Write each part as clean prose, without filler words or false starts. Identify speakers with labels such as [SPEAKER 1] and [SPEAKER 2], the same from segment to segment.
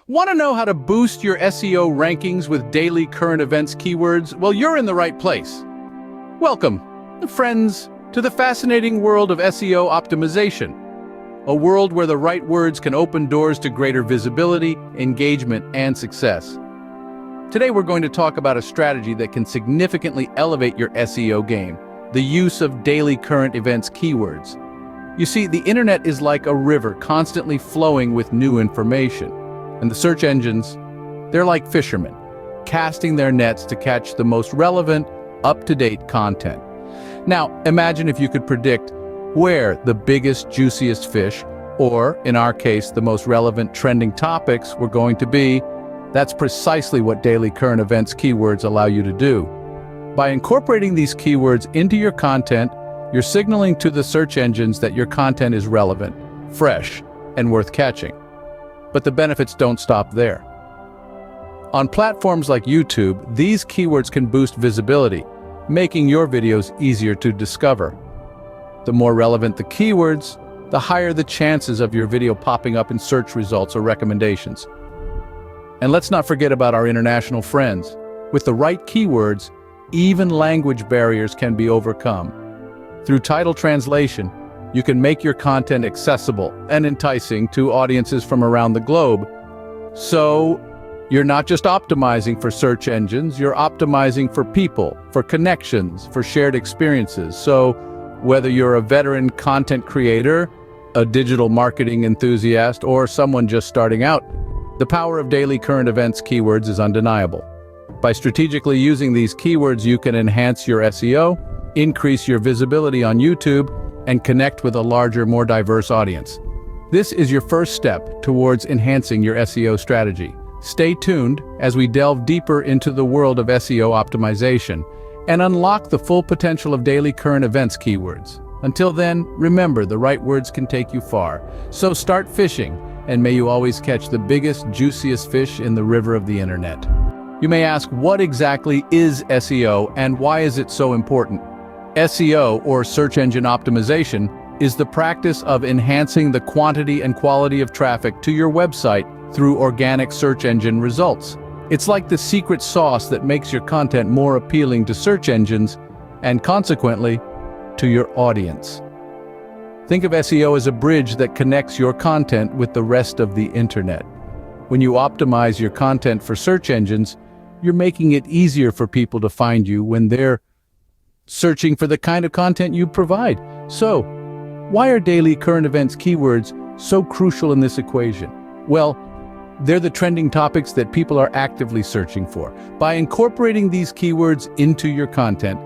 [SPEAKER 1] Want to know how to boost your SEO rankings with daily current events keywords? Well, you're in the right place. Welcome, friends, to the fascinating world of SEO optimization, a world where the right words can open doors to greater visibility, engagement, and success. Today, we're going to talk about a strategy that can significantly elevate your SEO game: the use of daily current events keywords. You see, the internet is like a river constantly flowing with new information. And the search engines, they're like fishermen, casting their nets to catch the most relevant, up-to-date content. Now, imagine if you could predict where the biggest, juiciest fish, or in our case, the most relevant trending topics were going to be. That's precisely what daily current events keywords allow you to do. By incorporating these keywords into your content, you're signaling to the search engines that your content is relevant, fresh, and worth catching. But the benefits don't stop there. On platforms like YouTube, these keywords can boost visibility, making your videos easier to discover. The more relevant the keywords, the higher the chances of your video popping up in search results or recommendations. And let's not forget about our international friends. With the right keywords, even language barriers can be overcome. Through title translation, you can make your content accessible and enticing to audiences from around the globe. So, you're not just optimizing for search engines, you're optimizing for people, for connections, for shared experiences. So, whether you're a veteran content creator, a digital marketing enthusiast, or someone just starting out, the power of daily current events keywords is undeniable. By strategically using these keywords, you can enhance your SEO, increase your visibility on YouTube, and connect with a larger, more diverse audience. This is your first step towards enhancing your SEO strategy. Stay tuned as we delve deeper into the world of SEO optimization and unlock the full potential of daily current events keywords. Until then, remember, the right words can take you far. So start fishing, and may you always catch the biggest, juiciest fish in the river of the internet. You may ask, what exactly is SEO and why is it so important? SEO, or search engine optimization, is the practice of enhancing the quantity and quality of traffic to your website through organic search engine results. It's like the secret sauce that makes your content more appealing to search engines and, consequently, to your audience. Think of SEO as a bridge that connects your content with the rest of the internet. When you optimize your content for search engines, you're making it easier for people to find you when they're searching for the kind of content you provide. So, why are daily current events keywords so crucial in this equation? Well, they're the trending topics that people are actively searching for. By incorporating these keywords into your content,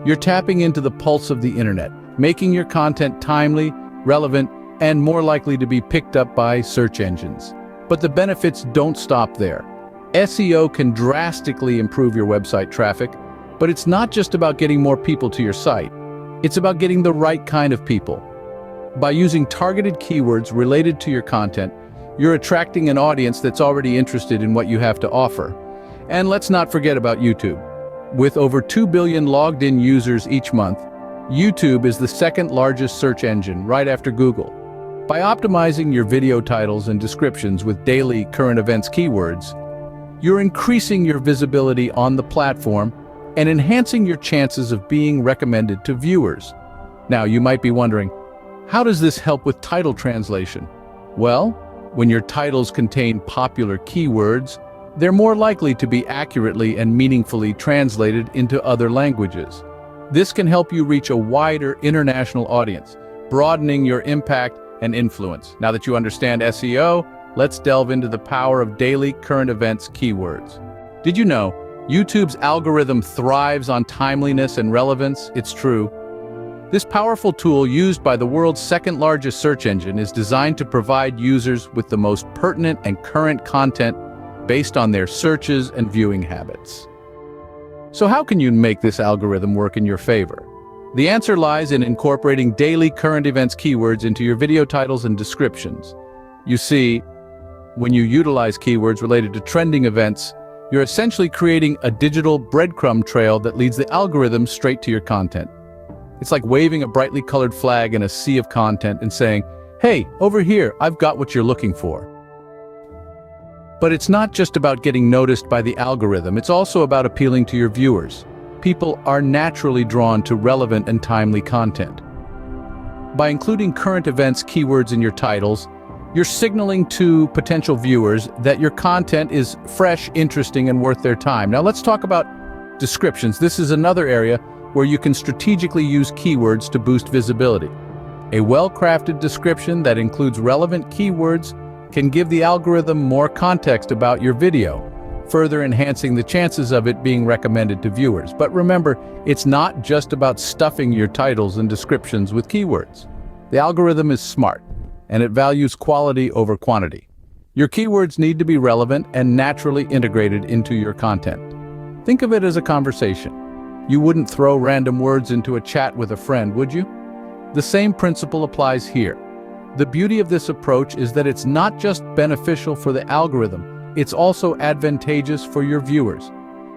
[SPEAKER 1] you're tapping into the pulse of the internet, making your content timely, relevant, and more likely to be picked up by search engines. But the benefits don't stop there. SEO can drastically improve your website traffic, but it's not just about getting more people to your site. It's about getting the right kind of people. By using targeted keywords related to your content, you're attracting an audience that's already interested in what you have to offer. And let's not forget about YouTube. With over 2 billion logged-in users each month, YouTube is the second largest search engine, right after Google. By optimizing your video titles and descriptions with daily current events keywords, you're increasing your visibility on the platform and enhancing your chances of being recommended to viewers. Now, you might be wondering, how does this help with title translation? Well, when your titles contain popular keywords, they're more likely to be accurately and meaningfully translated into other languages. This can help you reach a wider international audience, broadening your impact and influence. Now that you understand SEO, let's delve into the power of daily current events keywords. Did you know YouTube's algorithm thrives on timeliness and relevance? It's true. This powerful tool, used by the world's second largest search engine, is designed to provide users with the most pertinent and current content based on their searches and viewing habits. So how can you make this algorithm work in your favor? The answer lies in incorporating daily current events keywords into your video titles and descriptions. You see, when you utilize keywords related to trending events, you're essentially creating a digital breadcrumb trail that leads the algorithm straight to your content. It's like waving a brightly colored flag in a sea of content and saying, "Hey, over here, I've got what you're looking for." But it's not just about getting noticed by the algorithm, it's also about appealing to your viewers. People are naturally drawn to relevant and timely content. By including current events keywords in your titles, you're signaling to potential viewers that your content is fresh, interesting, and worth their time. Now let's talk about descriptions. This is another area where you can strategically use keywords to boost visibility. A well-crafted description that includes relevant keywords can give the algorithm more context about your video, further enhancing the chances of it being recommended to viewers. But remember, it's not just about stuffing your titles and descriptions with keywords. The algorithm is smart, and it values quality over quantity. Your keywords need to be relevant and naturally integrated into your content. Think of it as a conversation. You wouldn't throw random words into a chat with a friend, would you? The same principle applies here. The beauty of this approach is that it's not just beneficial for the algorithm, it's also advantageous for your viewers.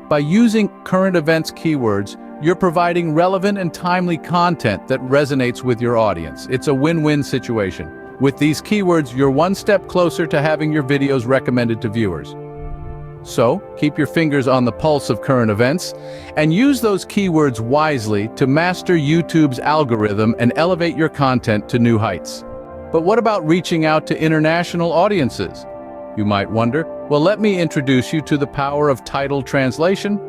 [SPEAKER 1] By using current events keywords, you're providing relevant and timely content that resonates with your audience. It's a win-win situation. With these keywords, you're one step closer to having your videos recommended to viewers. So, keep your fingers on the pulse of current events and use those keywords wisely to master YouTube's algorithm and elevate your content to new heights. But what about reaching out to international audiences? You might wonder. Well, let me introduce you to the power of title translation.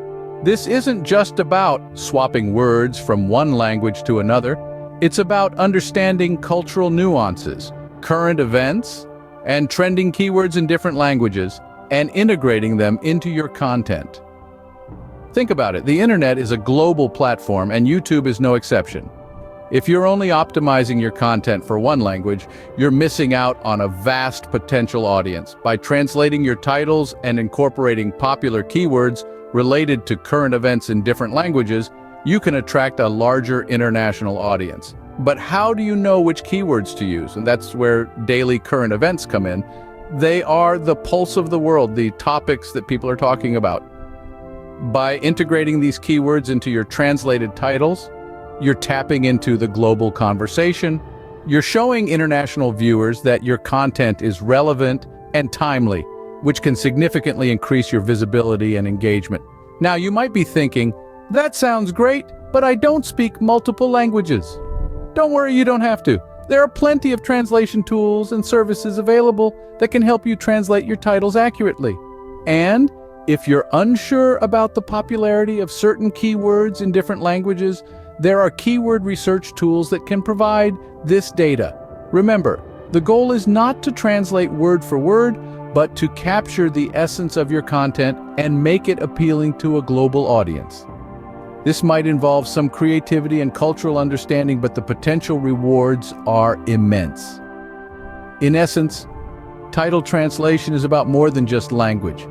[SPEAKER 1] This isn't just about swapping words from one language to another. It's about understanding cultural nuances, current events, and trending keywords in different languages, and integrating them into your content. Think about it. The internet is a global platform, and YouTube is no exception. If you're only optimizing your content for one language, you're missing out on a vast potential audience. By translating your titles and incorporating popular keywords related to current events in different languages, you can attract a larger international audience. But how do you know which keywords to use? And that's where daily current events come in. They are the pulse of the world, the topics that people are talking about. By integrating these keywords into your translated titles, you're tapping into the global conversation. You're showing international viewers that your content is relevant and timely, which can significantly increase your visibility and engagement. Now, you might be thinking, that sounds great, but I don't speak multiple languages. Don't worry, you don't have to. There are plenty of translation tools and services available that can help you translate your titles accurately. And if you're unsure about the popularity of certain keywords in different languages, there are keyword research tools that can provide this data. Remember, the goal is not to translate word for word, but to capture the essence of your content and make it appealing to a global audience. This might involve some creativity and cultural understanding, but the potential rewards are immense. In essence, title translation is about more than just language.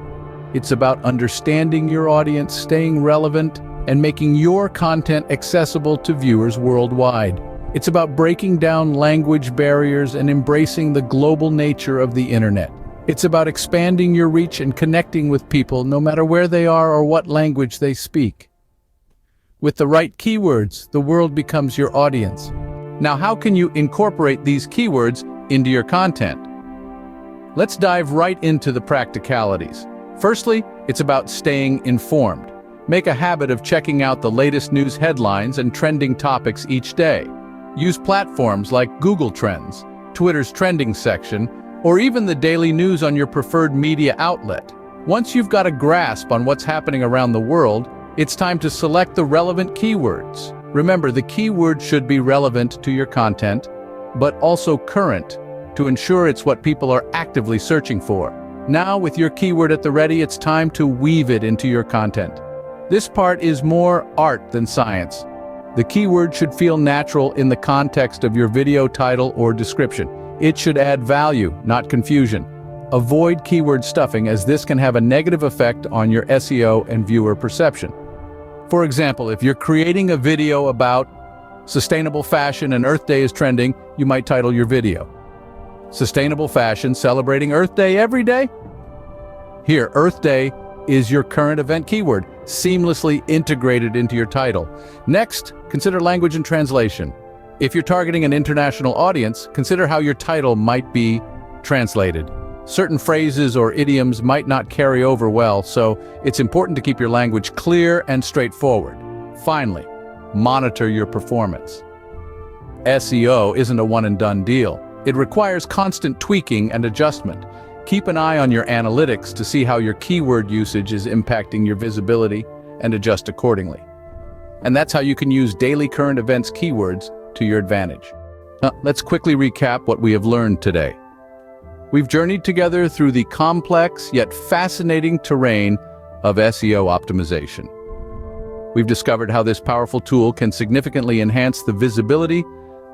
[SPEAKER 1] It's about understanding your audience, staying relevant, and making your content accessible to viewers worldwide. It's about breaking down language barriers and embracing the global nature of the internet. It's about expanding your reach and connecting with people no matter where they are or what language they speak. With the right keywords, the world becomes your audience. Now, how can you incorporate these keywords into your content? Let's dive right into the practicalities. Firstly, it's about staying informed. Make a habit of checking out the latest news headlines and trending topics each day. Use platforms like Google Trends, Twitter's trending section, or even the daily news on your preferred media outlet. Once you've got a grasp on what's happening around the world, it's time to select the relevant keywords. Remember, the keyword should be relevant to your content, but also current, to ensure it's what people are actively searching for. Now, with your keyword at the ready, it's time to weave it into your content. This part is more art than science. The keyword should feel natural in the context of your video title or description. It should add value, not confusion. Avoid keyword stuffing, as this can have a negative effect on your SEO and viewer perception. For example, if you're creating a video about sustainable fashion and Earth Day is trending, you might title your video, "Sustainable Fashion Celebrating Earth Day Every Day?" Here, Earth Day is your current event keyword, seamlessly integrated into your title. Next, consider language and translation. If you're targeting an international audience, consider how your title might be translated. Certain phrases or idioms might not carry over well, so it's important to keep your language clear and straightforward. Finally, monitor your performance. SEO isn't a one-and-done deal. It requires constant tweaking and adjustment. Keep an eye on your analytics to see how your keyword usage is impacting your visibility and adjust accordingly. And that's how you can use daily current events keywords to your advantage. Let's quickly recap what we have learned today. We've journeyed together through the complex yet fascinating terrain of SEO optimization. We've discovered how this powerful tool can significantly enhance the visibility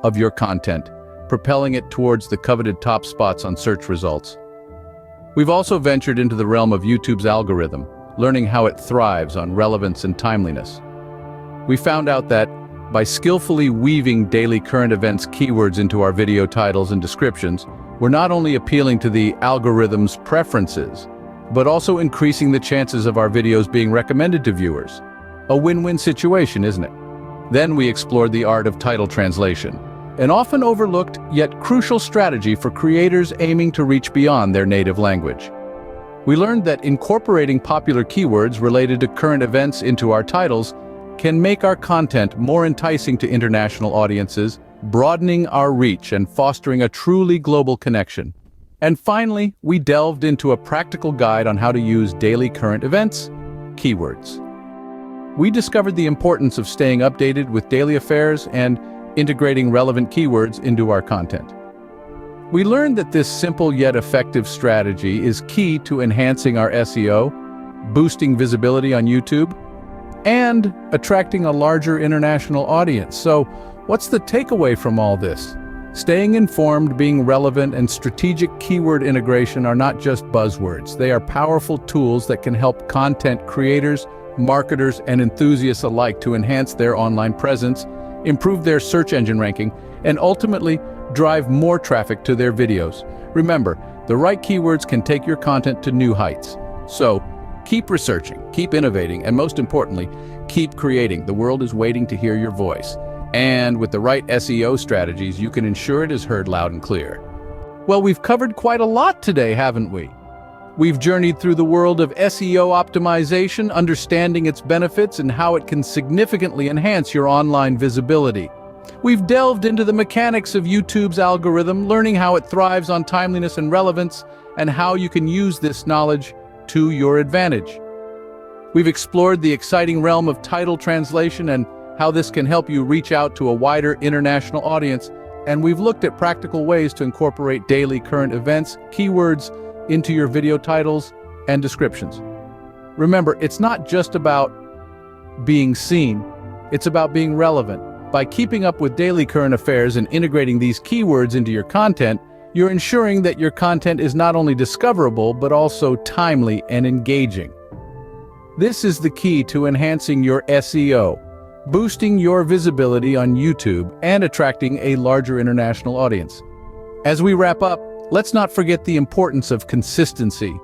[SPEAKER 1] of your content, propelling it towards the coveted top spots on search results. We've also ventured into the realm of YouTube's algorithm, learning how it thrives on relevance and timeliness. We found out that by skillfully weaving daily current events keywords into our video titles and descriptions, we're not only appealing to the algorithm's preferences, but also increasing the chances of our videos being recommended to viewers. A win-win situation, isn't it? Then we explored the art of title translation, an often overlooked yet crucial strategy for creators aiming to reach beyond their native language. We learned that incorporating popular keywords related to current events into our titles can make our content more enticing to international audiences, broadening our reach and fostering a truly global connection. And finally, we delved into a practical guide on how to use daily current events keywords. We discovered the importance of staying updated with daily affairs and integrating relevant keywords into our content. We learned that this simple yet effective strategy is key to enhancing our SEO, boosting visibility on YouTube, and attracting a larger international audience. So, what's the takeaway from all this? Staying informed, being relevant, and strategic keyword integration are not just buzzwords. They are powerful tools that can help content creators, marketers, and enthusiasts alike to enhance their online presence, improve their search engine ranking, and ultimately drive more traffic to their videos. Remember, the right keywords can take your content to new heights. So, keep researching, keep innovating, and most importantly, keep creating. The world is waiting to hear your voice. And with the right SEO strategies, you can ensure it is heard loud and clear. Well, we've covered quite a lot today, haven't we? We've journeyed through the world of SEO optimization, understanding its benefits and how it can significantly enhance your online visibility. We've delved into the mechanics of YouTube's algorithm, learning how it thrives on timeliness and relevance, and how you can use this knowledge to your advantage. We've explored the exciting realm of title translation and how this can help you reach out to a wider international audience, and we've looked at practical ways to incorporate daily current events, keywords, into your video titles and descriptions. Remember, it's not just about being seen, it's about being relevant. By keeping up with daily current affairs and integrating these keywords into your content, you're ensuring that your content is not only discoverable, but also timely and engaging. This is the key to enhancing your SEO, boosting your visibility on YouTube, and attracting a larger international audience. As we wrap up, let's not forget the importance of consistency.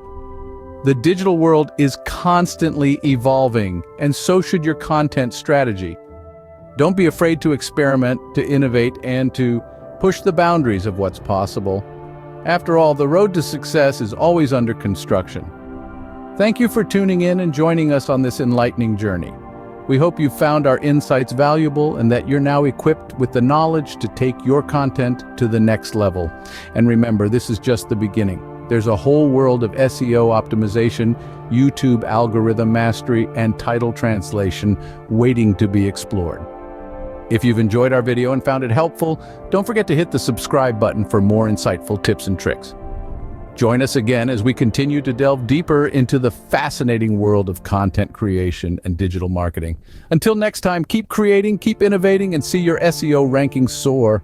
[SPEAKER 1] The digital world is constantly evolving, and so should your content strategy. Don't be afraid to experiment, to innovate, and to push the boundaries of what's possible. After all, the road to success is always under construction. Thank you for tuning in and joining us on this enlightening journey. We hope you found our insights valuable and that you're now equipped with the knowledge to take your content to the next level. And remember, this is just the beginning. There's a whole world of SEO optimization, YouTube algorithm mastery, and title translation waiting to be explored. If you've enjoyed our video and found it helpful, don't forget to hit the subscribe button for more insightful tips and tricks. Join us again as we continue to delve deeper into the fascinating world of content creation and digital marketing. Until next time, keep creating, keep innovating, and see your SEO rankings soar.